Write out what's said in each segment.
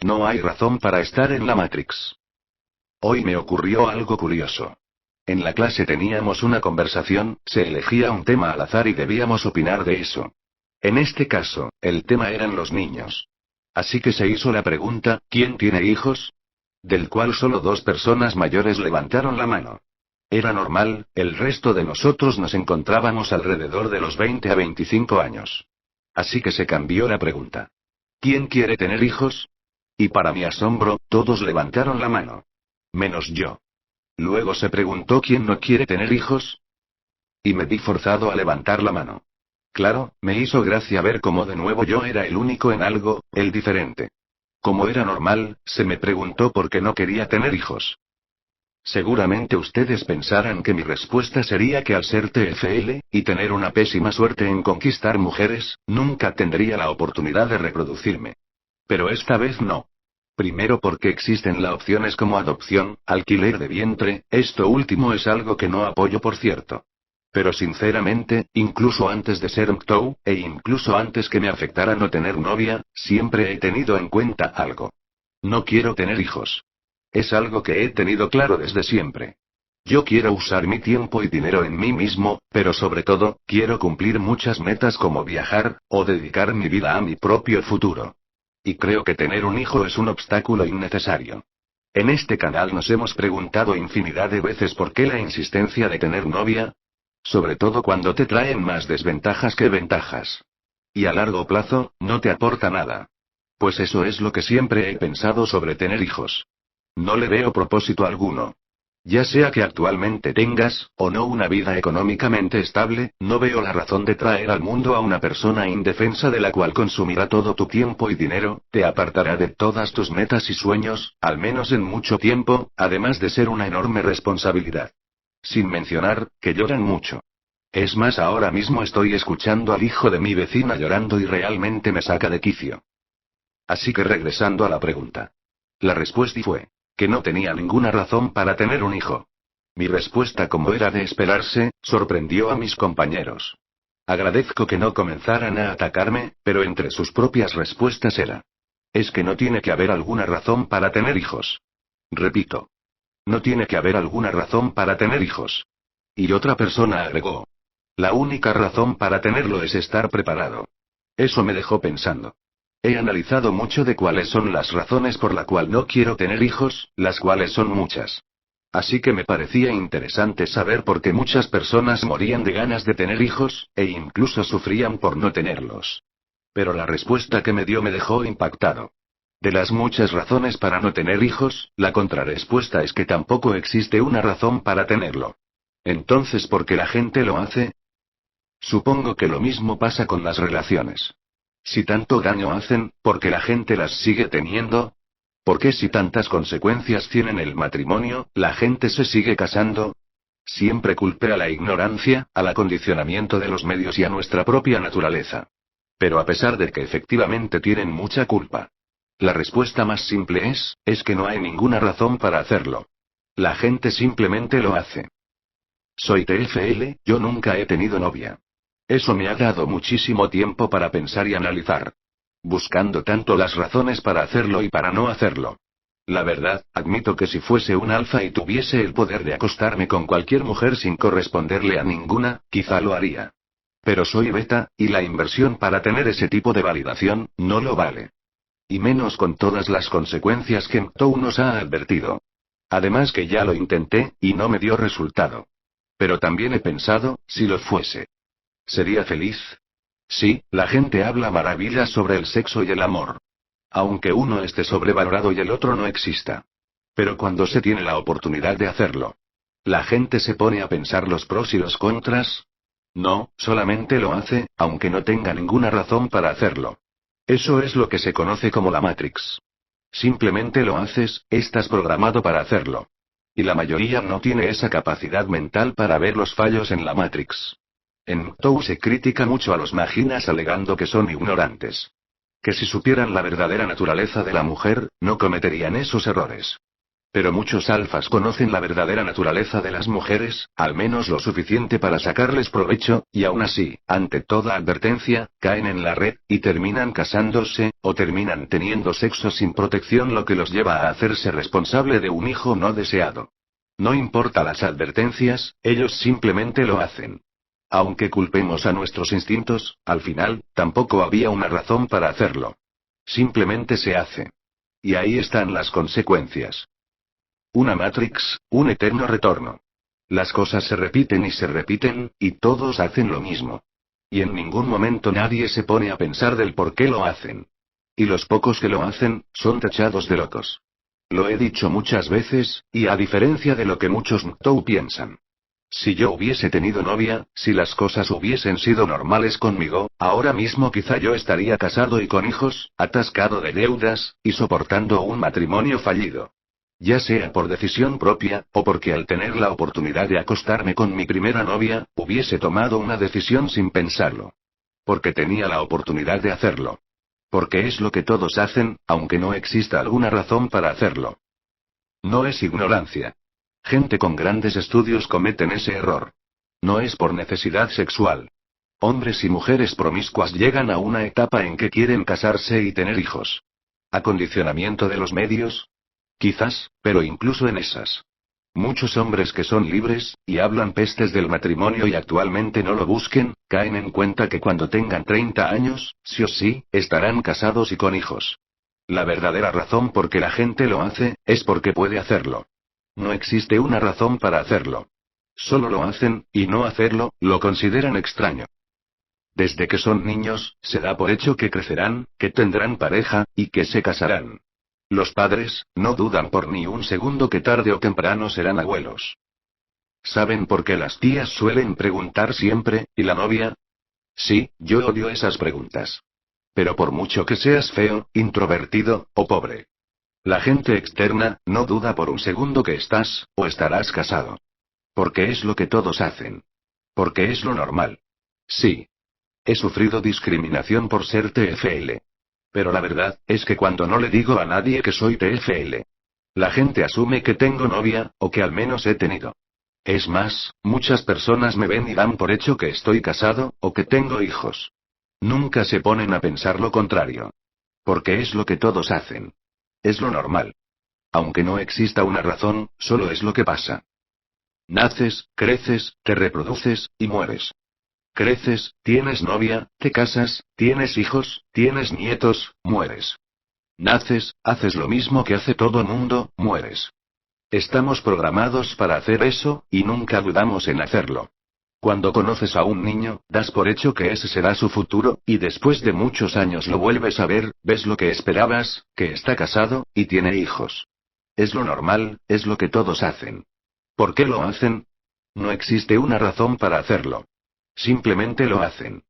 No hay razón para estar en la Matrix. Hoy me ocurrió algo curioso. En la clase teníamos una conversación, se elegía un tema al azar y debíamos opinar de eso. En este caso, el tema eran los niños. Así que se hizo la pregunta, ¿quién tiene hijos? Del cual solo 2 personas mayores levantaron la mano. Era normal, el resto de nosotros nos encontrábamos alrededor de los 20 a 25 años. Así que se cambió la pregunta. ¿Quién quiere tener hijos? Y para mi asombro, todos levantaron la mano. Menos yo. Luego se preguntó quién no quiere tener hijos. Y me vi forzado a levantar la mano. Claro, me hizo gracia ver cómo de nuevo yo era el único en algo, el diferente. Como era normal, se me preguntó por qué no quería tener hijos. Seguramente ustedes pensarán que mi respuesta sería que al ser TFL, y tener una pésima suerte en conquistar mujeres, nunca tendría la oportunidad de reproducirme. Pero esta vez no. Primero porque existen las opciones como adopción, alquiler de vientre, esto último es algo que no apoyo por cierto. Pero sinceramente, incluso antes de ser MTOW, e incluso antes que me afectara no tener novia, siempre he tenido en cuenta algo. No quiero tener hijos. Es algo que he tenido claro desde siempre. Yo quiero usar mi tiempo y dinero en mí mismo, pero sobre todo, quiero cumplir muchas metas como viajar, o dedicar mi vida a mi propio futuro. Y creo que tener un hijo es un obstáculo innecesario. En este canal nos hemos preguntado infinidad de veces por qué la insistencia de tener novia. Sobre todo cuando te traen más desventajas que ventajas. Y a largo plazo, no te aporta nada. Pues eso es lo que siempre he pensado sobre tener hijos. No le veo propósito alguno. Ya sea que actualmente tengas, o no una vida económicamente estable, no veo la razón de traer al mundo a una persona indefensa de la cual consumirá todo tu tiempo y dinero, te apartará de todas tus metas y sueños, al menos en mucho tiempo, además de ser una enorme responsabilidad. Sin mencionar, que lloran mucho. Es más, ahora mismo estoy escuchando al hijo de mi vecina llorando y realmente me saca de quicio. Así que regresando a la pregunta. La respuesta fue que no tenía ninguna razón para tener un hijo. Mi respuesta, como era de esperarse, sorprendió a mis compañeros. Agradezco que no comenzaran a atacarme, pero entre sus propias respuestas era: es que no tiene que haber alguna razón para tener hijos. Repito. No tiene que haber alguna razón para tener hijos. Y otra persona agregó: la única razón para tenerlo es estar preparado. Eso me dejó pensando. He analizado mucho de cuáles son las razones por la cual no quiero tener hijos, las cuales son muchas. Así que me parecía interesante saber por qué muchas personas morían de ganas de tener hijos, e incluso sufrían por no tenerlos. Pero la respuesta que me dio me dejó impactado. De las muchas razones para no tener hijos, la contrarrespuesta es que tampoco existe una razón para tenerlo. Entonces, ¿por qué la gente lo hace? Supongo que lo mismo pasa con las relaciones. Si tanto daño hacen, ¿por qué la gente las sigue teniendo? ¿Por qué si tantas consecuencias tienen el matrimonio, la gente se sigue casando? Siempre culpé a la ignorancia, al acondicionamiento de los medios y a nuestra propia naturaleza. Pero a pesar de que efectivamente tienen mucha culpa. La respuesta más simple es que no hay ninguna razón para hacerlo. La gente simplemente lo hace. Soy TFL, yo nunca he tenido novia. Eso me ha dado muchísimo tiempo para pensar y analizar. Buscando tanto las razones para hacerlo y para no hacerlo. La verdad, admito que si fuese un alfa y tuviese el poder de acostarme con cualquier mujer sin corresponderle a ninguna, quizá lo haría. Pero soy beta, y la inversión para tener ese tipo de validación, no lo vale. Y menos con todas las consecuencias que MTOW nos ha advertido. Además que ya lo intenté, y no me dio resultado. Pero también he pensado, si lo fuese. ¿Sería feliz? Sí, la gente habla maravillas sobre el sexo y el amor. Aunque uno esté sobrevalorado y el otro no exista. Pero cuando se tiene la oportunidad de hacerlo, ¿la gente se pone a pensar los pros y los contras? No, solamente lo hace, aunque no tenga ninguna razón para hacerlo. Eso es lo que se conoce como la Matrix. Simplemente lo haces, estás programado para hacerlo. Y la mayoría no tiene esa capacidad mental para ver los fallos en la Matrix. En MTOW se critica mucho a los maginas alegando que son ignorantes. Que si supieran la verdadera naturaleza de la mujer, no cometerían esos errores. Pero muchos alfas conocen la verdadera naturaleza de las mujeres, al menos lo suficiente para sacarles provecho, y aún así, ante toda advertencia, caen en la red, y terminan casándose, o terminan teniendo sexo sin protección, lo que los lleva a hacerse responsable de un hijo no deseado. No importa las advertencias, ellos simplemente lo hacen. Aunque culpemos a nuestros instintos, al final, tampoco había una razón para hacerlo. Simplemente se hace. Y ahí están las consecuencias. Una Matrix, un eterno retorno. Las cosas se repiten y se repiten, y todos hacen lo mismo. Y en ningún momento nadie se pone a pensar del por qué lo hacen. Y los pocos que lo hacen, son tachados de locos. Lo he dicho muchas veces, y a diferencia de lo que muchos MGTOW piensan. Si yo hubiese tenido novia, si las cosas hubiesen sido normales conmigo, ahora mismo quizá yo estaría casado y con hijos, atascado de deudas, y soportando un matrimonio fallido. Ya sea por decisión propia, o porque al tener la oportunidad de acostarme con mi primera novia, hubiese tomado una decisión sin pensarlo. Porque tenía la oportunidad de hacerlo. Porque es lo que todos hacen, aunque no exista alguna razón para hacerlo. No es ignorancia. Gente con grandes estudios cometen ese error. No es por necesidad sexual. Hombres y mujeres promiscuas llegan a una etapa en que quieren casarse y tener hijos. ¿Acondicionamiento de los medios? Quizás, pero incluso en esas. Muchos hombres que son libres, y hablan pestes del matrimonio y actualmente no lo busquen, caen en cuenta que cuando tengan 30 años, sí o sí, estarán casados y con hijos. La verdadera razón por que la gente lo hace, es porque puede hacerlo. No existe una razón para hacerlo. Solo lo hacen, y no hacerlo, lo consideran extraño. Desde que son niños, se da por hecho que crecerán, que tendrán pareja, y que se casarán. Los padres, no dudan por ni un segundo que tarde o temprano serán abuelos. ¿Saben por qué las tías suelen preguntar siempre, ¿y la novia? Sí, yo odio esas preguntas. Pero por mucho que seas feo, introvertido, o pobre. La gente externa, no duda por un segundo que estás, o estarás casado. Porque es lo que todos hacen. Porque es lo normal. Sí. He sufrido discriminación por ser TFL. Pero la verdad, es que cuando no le digo a nadie que soy TFL, la gente asume que tengo novia, o que al menos he tenido. Es más, muchas personas me ven y dan por hecho que estoy casado, o que tengo hijos. Nunca se ponen a pensar lo contrario. Porque es lo que todos hacen. Es lo normal. Aunque no exista una razón, solo es lo que pasa. Naces, creces, te reproduces, y mueres. Creces, tienes novia, te casas, tienes hijos, tienes nietos, mueres. Naces, haces lo mismo que hace todo mundo, mueres. Estamos programados para hacer eso, y nunca dudamos en hacerlo. Cuando conoces a un niño, das por hecho que ese será su futuro, y después de muchos años lo vuelves a ver, ves lo que esperabas, que está casado, y tiene hijos. Es lo normal, es lo que todos hacen. ¿Por qué lo hacen? No existe una razón para hacerlo. Simplemente lo hacen.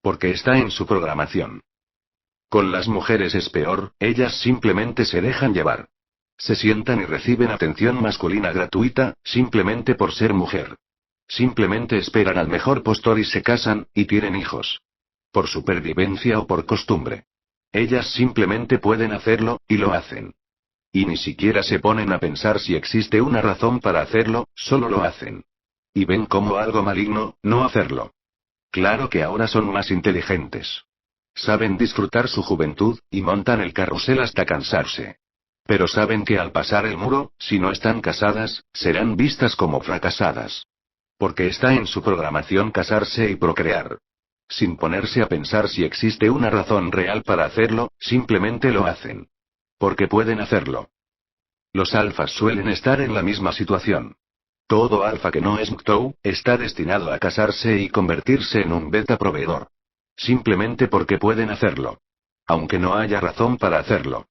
Porque está en su programación. Con las mujeres es peor, ellas simplemente se dejan llevar. Se sientan y reciben atención masculina gratuita, simplemente por ser mujer. Simplemente esperan al mejor postor y se casan, y tienen hijos. Por supervivencia o por costumbre. Ellas simplemente pueden hacerlo, y lo hacen. Y ni siquiera se ponen a pensar si existe una razón para hacerlo, solo lo hacen. Y ven como algo maligno, no hacerlo. Claro que ahora son más inteligentes. Saben disfrutar su juventud, y montan el carrusel hasta cansarse. Pero saben que al pasar el muro, si no están casadas, serán vistas como fracasadas. Porque está en su programación casarse y procrear. Sin ponerse a pensar si existe una razón real para hacerlo, simplemente lo hacen. Porque pueden hacerlo. Los alfas suelen estar en la misma situación. Todo alfa que no es MGTOW, está destinado a casarse y convertirse en un beta proveedor. Simplemente porque pueden hacerlo. Aunque no haya razón para hacerlo.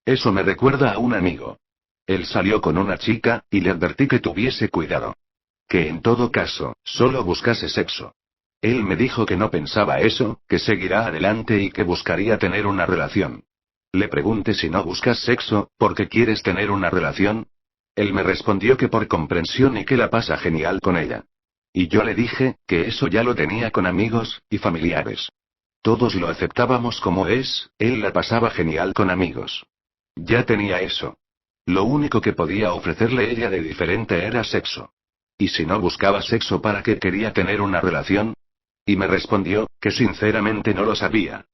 Eso me recuerda a un amigo. Él salió con una chica, y le advertí que tuviese cuidado. Que en todo caso, solo buscase sexo. Él me dijo que no pensaba eso, que seguirá adelante y que buscaría tener una relación. Le pregunté si no buscas sexo, porque quieres tener una relación. Él me respondió que por comprensión y que la pasa genial con ella. Y yo le dije, que eso ya lo tenía con amigos, y familiares. Todos lo aceptábamos como es, él la pasaba genial con amigos. Ya tenía eso. Lo único que podía ofrecerle ella de diferente era sexo. ¿Y si no buscaba sexo, para qué quería tener una relación? Y me respondió, que sinceramente no lo sabía.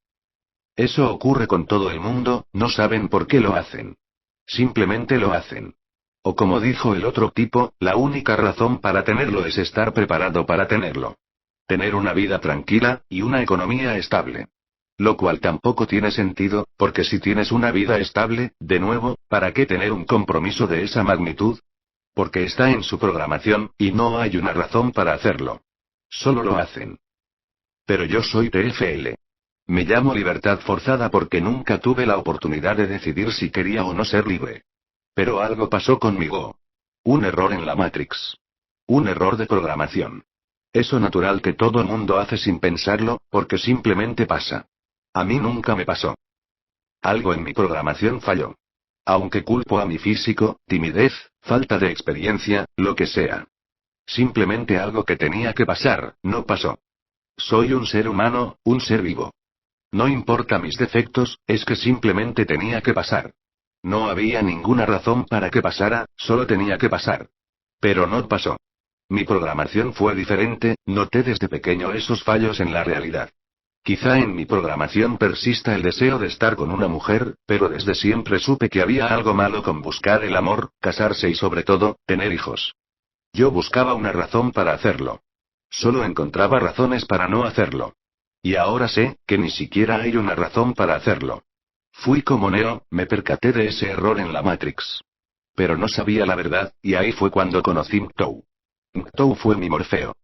Eso ocurre con todo el mundo, no saben por qué lo hacen. Simplemente lo hacen. O como dijo el otro tipo, la única razón para tenerlo es estar preparado para tenerlo. Tener una vida tranquila, y una economía estable. Lo cual tampoco tiene sentido, porque si tienes una vida estable, de nuevo, ¿para qué tener un compromiso de esa magnitud? Porque está en su programación, y no hay una razón para hacerlo. Solo lo hacen. Pero yo soy TFL. Me llamo libertad forzada porque nunca tuve la oportunidad de decidir si quería o no ser libre. Pero algo pasó conmigo. Un error en la Matrix. Un error de programación. Eso natural que todo el mundo hace sin pensarlo, porque simplemente pasa. A mí nunca me pasó. Algo en mi programación falló. Aunque culpo a mi físico, timidez, falta de experiencia, lo que sea. Simplemente algo que tenía que pasar, no pasó. Soy un ser humano, un ser vivo. No importa mis defectos, es que simplemente tenía que pasar. No había ninguna razón para que pasara, solo tenía que pasar. Pero no pasó. Mi programación fue diferente, noté desde pequeño esos fallos en la realidad. Quizá en mi programación persista el deseo de estar con una mujer, pero desde siempre supe que había algo malo con buscar el amor, casarse y sobre todo, tener hijos. Yo buscaba una razón para hacerlo. Solo encontraba razones para no hacerlo. Y ahora sé, que ni siquiera hay una razón para hacerlo. Fui como Neo, me percaté de ese error en la Matrix. Pero no sabía la verdad, y ahí fue cuando conocí Mtou. Mtou fue mi Morfeo.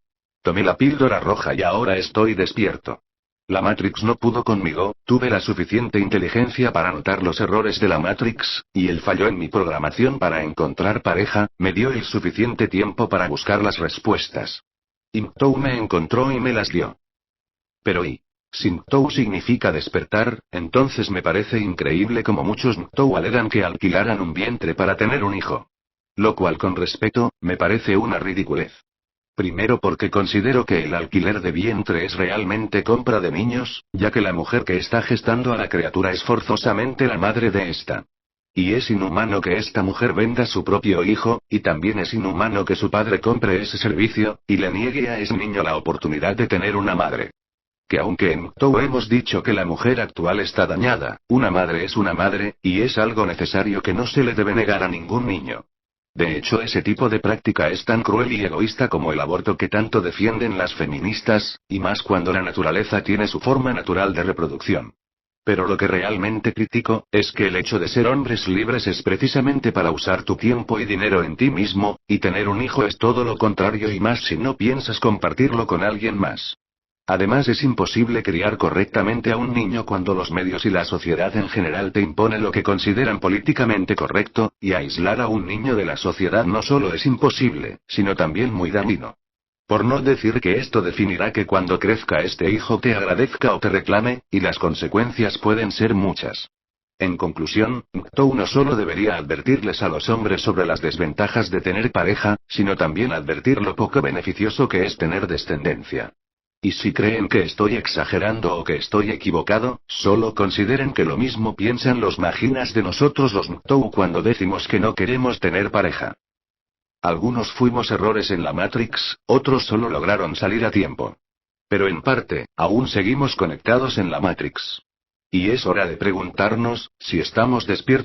Tomé la píldora roja y ahora estoy despierto. La Matrix no pudo conmigo, tuve la suficiente inteligencia para notar los errores de la Matrix, y el fallo en mi programación para encontrar pareja, me dio el suficiente tiempo para buscar las respuestas. Y Mtou me encontró y me las dio. Pero si Mtou significa despertar, entonces me parece increíble como muchos Mtou alegan que alquilaran un vientre para tener un hijo. Lo cual con respeto, me parece una ridiculez. Primero porque considero que el alquiler de vientre es realmente compra de niños, ya que la mujer que está gestando a la criatura es forzosamente la madre de esta. Y es inhumano que esta mujer venda su propio hijo, y también es inhumano que su padre compre ese servicio, y le niegue a ese niño la oportunidad de tener una madre. Que aunque en Mtou hemos dicho que la mujer actual está dañada, una madre es una madre, y es algo necesario que no se le debe negar a ningún niño. De hecho, ese tipo de práctica es tan cruel y egoísta como el aborto que tanto defienden las feministas, y más cuando la naturaleza tiene su forma natural de reproducción. Pero lo que realmente critico, es que el hecho de ser hombres libres es precisamente para usar tu tiempo y dinero en ti mismo, y tener un hijo es todo lo contrario y más si no piensas compartirlo con alguien más. Además es imposible criar correctamente a un niño cuando los medios y la sociedad en general te imponen lo que consideran políticamente correcto, y aislar a un niño de la sociedad no solo es imposible, sino también muy dañino. Por no decir que esto definirá que cuando crezca este hijo te agradezca o te reclame, y las consecuencias pueden ser muchas. En conclusión, Mtou no solo debería advertirles a los hombres sobre las desventajas de tener pareja, sino también advertir lo poco beneficioso que es tener descendencia. Y si creen que estoy exagerando o que estoy equivocado, solo consideren que lo mismo piensan los maginas de nosotros los Mtou cuando decimos que no queremos tener pareja. Algunos fuimos errores en la Matrix, otros solo lograron salir a tiempo. Pero en parte, aún seguimos conectados en la Matrix. Y es hora de preguntarnos, si estamos despiertos.